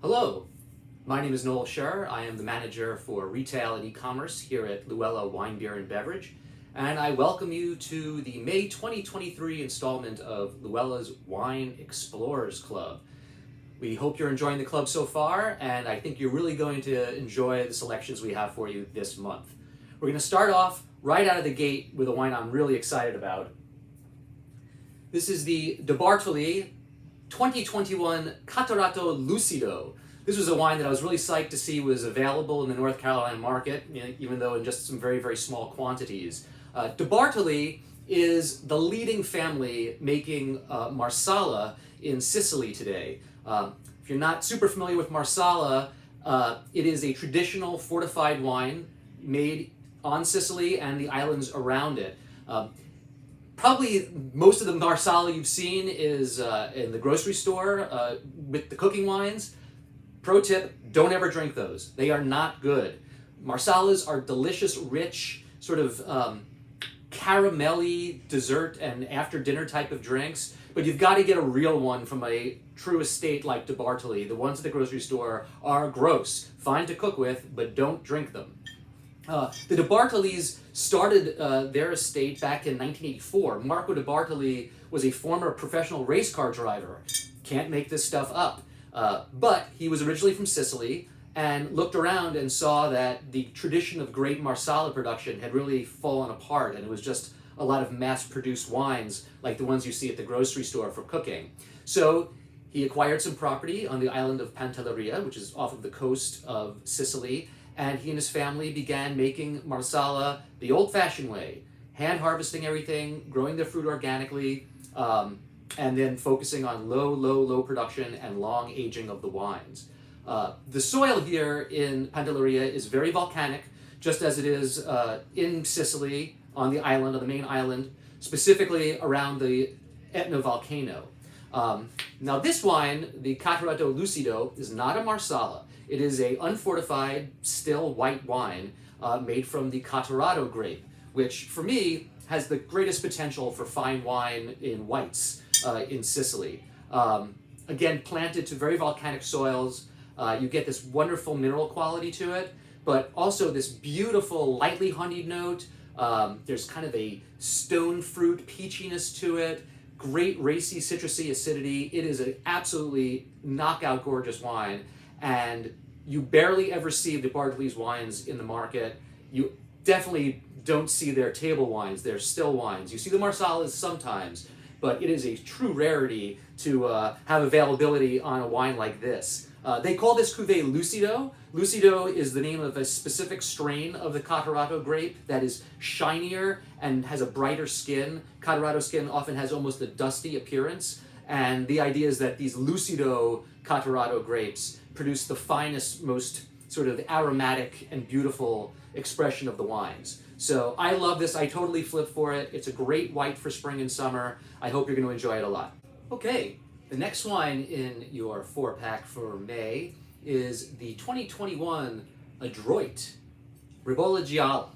Hello, my name is Noel Scherer. I am the manager for retail and e-commerce here at LouElla Wine, Beer, and Beverage, and I welcome you to the May 2023 installment of LouElla's Wine Explorers Club. We hope you're enjoying the club so far, and I think you're really going to enjoy the selections we have for you this month. We're going to start off right out of the gate with a wine I'm really excited about. This is the De Bartoli 2021 Catarratto Lucido. This was a wine that I was really psyched to see was available in the North Carolina market, even though in just some very, very small quantities. De Bartoli is the leading family making Marsala in Sicily today. If you're not super familiar with Marsala, it is a traditional fortified wine made on Sicily and the islands around it. Probably most of the Marsala you've seen is in the grocery store with the cooking wines. Pro tip, don't ever drink those. They are not good. Marsalas are delicious, rich, sort of caramelly dessert and after dinner type of drinks, but you've got to get a real one from a true estate like De Bartoli. The ones at the grocery store are gross, fine to cook with, but don't drink them. The De Bartolis started their estate back in 1984. Marco De Bartoli was a former professional race car driver. Can't make this stuff up. But he was originally from Sicily and looked around and saw that the tradition of great Marsala production had really fallen apart, and it was just a lot of mass-produced wines like the ones you see at the grocery store for cooking. So he acquired some property on the island of Pantelleria, which is off of the coast of Sicily, and he and his family began making Marsala the old-fashioned way, hand harvesting everything, growing their fruit organically, and then focusing on low production and long aging of the wines. The soil here in Pantelleria is very volcanic, just as it is in Sicily on the island, on the main island, specifically around the Etna volcano. Now this wine, the Catarratto Lucido, is not a Marsala. It is a unfortified, still white wine made from the Catarratto grape, which for me has the greatest potential for fine wine in whites in Sicily. Again, planted to very volcanic soils, you get this wonderful mineral quality to it, but also this beautiful lightly honeyed note. There's kind of a stone fruit peachiness to it, great racy citrusy acidity. It is an absolutely knockout gorgeous wine, and you barely ever see De Bartoli's wines in the market. You definitely don't see their table wines, their still wines. You see the Marsalas sometimes, but it is a true rarity to have availability on a wine like this. They call this cuvée Lucido. Lucido is the name of a specific strain of the Catarratto grape that is shinier and has a brighter skin. Catarratto skin often has almost a dusty appearance, and the idea is that these Lucido Catarratto grapes produce the finest, most sort of aromatic and beautiful expression of the wines. So I love this. I totally flip for it. It's a great white for spring and summer. I hope you're going to enjoy it a lot. Okay, the next wine in your 4-pack for May is the 2021 Adroit Ribolla Gialla.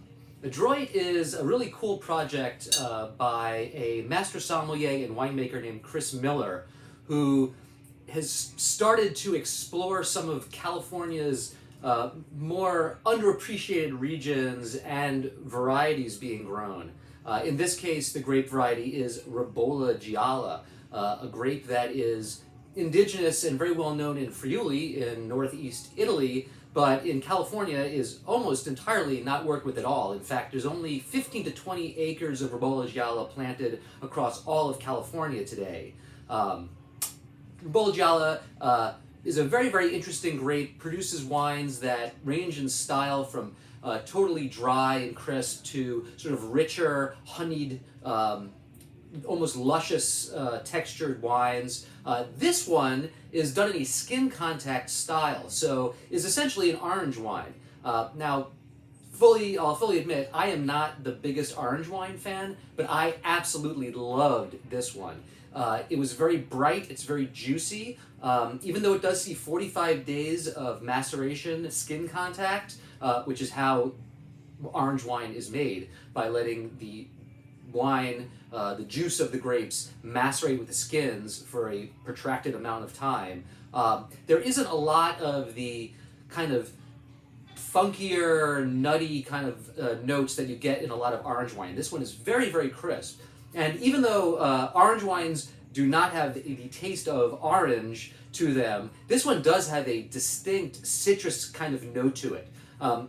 Adroit is a really cool project by a master sommelier and winemaker named Chris Miller, who has started to explore some of California's more underappreciated regions and varieties being grown. In this case, the grape variety is Ribolla Gialla, a grape that is indigenous and very well known in Friuli in northeast Italy, but in California is almost entirely not worked with at all. In fact, there's only 15 to 20 acres of Ribolla Gialla planted across all of California today. Ribolla Gialla is a very, very interesting grape, produces wines that range in style from totally dry and crisp to sort of richer, honeyed, almost luscious textured wines. This one is done in a skin contact style, so is essentially an orange wine. Now, I'll fully admit, I am not the biggest orange wine fan, but I absolutely loved this one. It was very bright, it's very juicy, even though it does see 45 days of maceration skin contact, which is how orange wine is made, by letting the wine, the juice of the grapes, macerate with the skins for a protracted amount of time. There isn't a lot of the kind of funkier, nutty kind of notes that you get in a lot of orange wine. This one is very, very crisp. And even though orange wines do not have the taste of orange to them, this one does have a distinct citrus kind of note to it.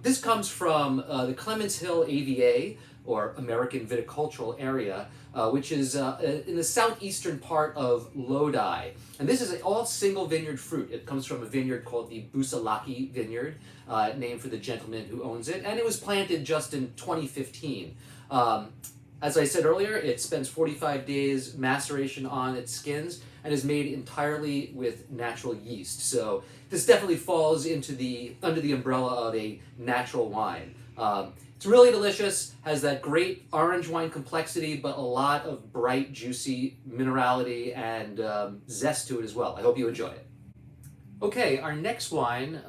This comes from the Clements Hill AVA, or American Viticultural Area, which is in the southeastern part of Lodi. And this is all single vineyard fruit. It comes from a vineyard called the Busalaki Vineyard, named for the gentleman who owns it, and it was planted just in 2015. As I said earlier, it spends 45 days maceration on its skins and is made entirely with natural yeast. So this definitely falls into under the umbrella of a natural wine. It's really delicious, has that great orange wine complexity, but a lot of bright, juicy minerality and zest to it as well. I hope you enjoy it. Okay, our next wine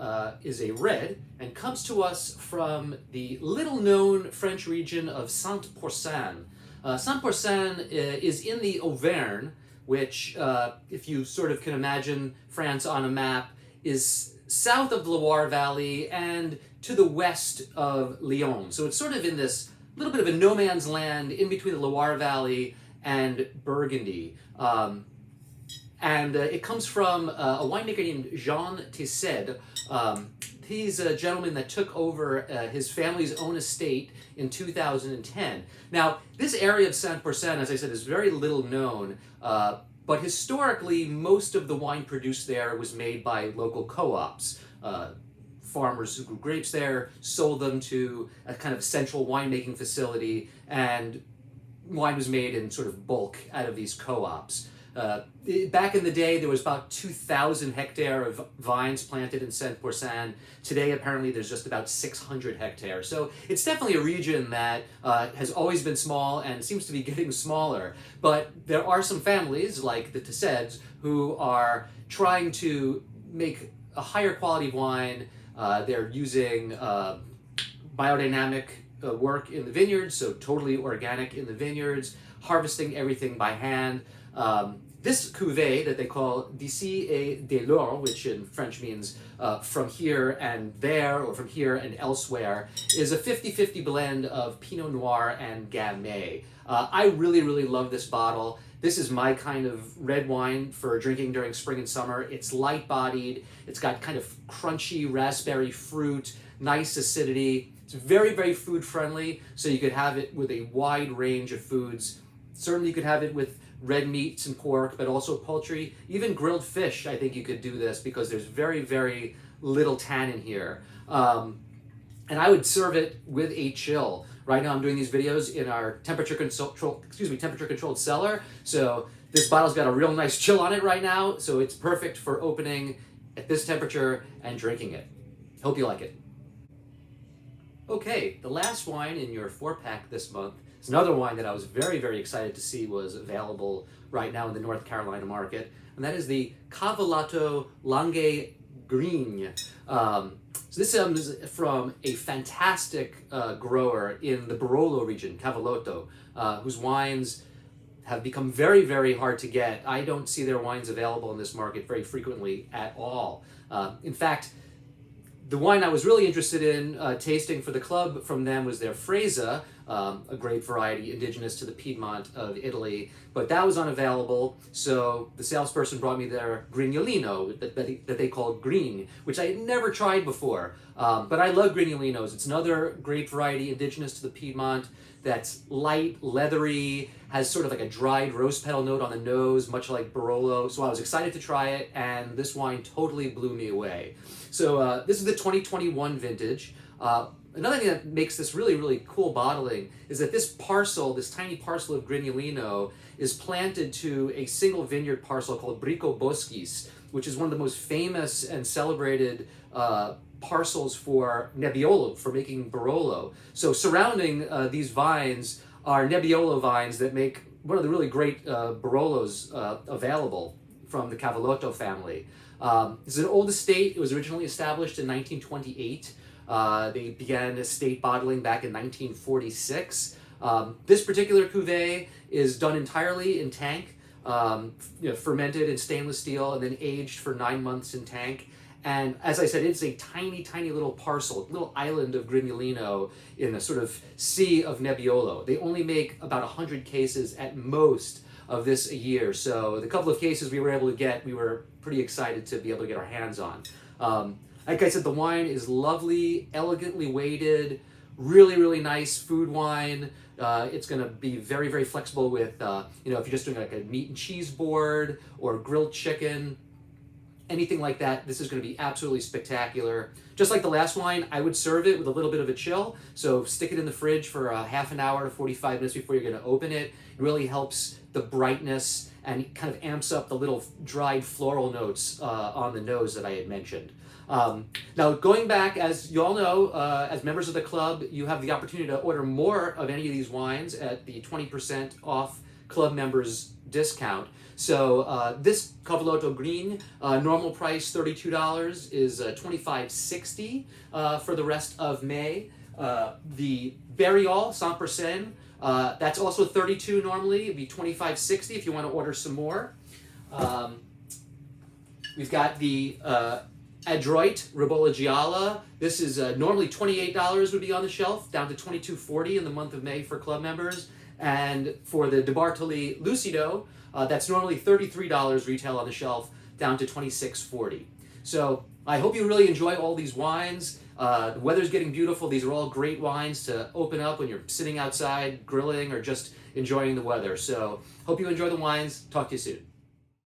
is a red and comes to us from the little-known French region of Saint-Pourçain. Saint-Pourçain is in the Auvergne, which, if you sort of can imagine France on a map, is south of the Loire Valley and to the west of Lyon. So it's sort of in this little bit of a no man's land in between the Loire Valley and Burgundy. And it comes from a winemaker named Jean Tissed. He's a gentleman that took over his family's own estate in 2010. Now, this area of Saint-Pourçain, as I said, is very little known, but historically, most of the wine produced there was made by local co-ops. Farmers who grew grapes there sold them to a kind of central winemaking facility, and wine was made in sort of bulk out of these co-ops. Back in the day, there was about 2,000 hectares of vines planted in Saint-Pourçain. Today, apparently, there's just about 600 hectares. So it's definitely a region that has always been small and seems to be getting smaller. But there are some families, like the Tisseds, who are trying to make a higher quality wine. They're using biodynamic work in the vineyards, so totally organic in the vineyards, harvesting everything by hand. This cuvée that they call d'ici et de là, which in French means from here and there, or from here and elsewhere, is a 50-50 blend of Pinot Noir and Gamay. I really, really love this bottle. This is my kind of red wine for drinking during spring and summer. It's light-bodied, it's got kind of crunchy raspberry fruit, nice acidity. It's very, very food-friendly, so you could have it with a wide range of foods. Certainly you could have it with red meats and pork, but also poultry. Even grilled fish, I think you could do this because there's very, very little tannin here. And I would serve it with a chill. Right now I'm doing these videos in our temperature-controlled cellar. So this bottle's got a real nice chill on it right now, so it's perfect for opening at this temperature and drinking it. Hope you like it. Okay, the last wine in your 4-pack this month is another wine that I was very, very excited to see was available right now in the North Carolina market, and that is the Cavolato Langhe Green. So this is from a fantastic grower in the Barolo region, Cavolato, whose wines have become very, very hard to get. I don't see their wines available in this market very frequently at all. In fact, the wine I was really interested in tasting for the club from them was their Fresa, a grape variety indigenous to the Piedmont of Italy, but that was unavailable, so the salesperson brought me their Grignolino that they called Green, which I had never tried before, but I love Grignolinos. It's another grape variety indigenous to the Piedmont that's light, leathery, has sort of like a dried rose petal note on the nose, much like Barolo, so I was excited to try it, and this wine totally blew me away. So this is the 2021 vintage. Another thing that makes this really, really cool bottling is that this parcel, this tiny parcel of Grignolino, is planted to a single vineyard parcel called Brico Bosquis, which is one of the most famous and celebrated parcels for Nebbiolo, for making Barolo. So surrounding these vines are Nebbiolo vines that make one of the really great Barolos available from the Cavolato family. This is an old estate. It was originally established in 1928. They began estate bottling back in 1946. This particular cuvee is done entirely in tank, fermented in stainless steel and then aged for 9 months in tank. And as I said, it's a tiny, tiny little parcel, little island of Grignolino in a sort of sea of Nebbiolo. They only make about 100 cases at most of this a year. So the couple of cases we were able to get, we were pretty excited to be able to get our hands on. Like I said, the wine is lovely, elegantly weighted, really, really nice food wine. It's going to be very, very flexible with, if you're just doing like a meat and cheese board or grilled chicken, anything like that. This is going to be absolutely spectacular. Just like the last wine, I would serve it with a little bit of a chill. So stick it in the fridge for a half an hour to 45 minutes before you're going to open it. It really helps the brightness and kind of amps up the little dried floral notes on the nose that I had mentioned. Now, going back, as you all know, as members of the club, you have the opportunity to order more of any of these wines at the 20% off club members discount. So this Cavalotto Green, normal price $32, is $25.60 for the rest of May. The Beriol 100%, that's also $32 normally. It'd be $25.60 if you want to order some more. We've got the Adroit Ribolla Gialla. This is normally $28 would be on the shelf, down to $22.40 in the month of May for club members. And for the De Bartoli Lucido, that's normally $33 retail on the shelf, down to $26.40. So I hope you really enjoy all these wines. The weather's getting beautiful. These are all great wines to open up when you're sitting outside, grilling, or just enjoying the weather. So hope you enjoy the wines. Talk to you soon.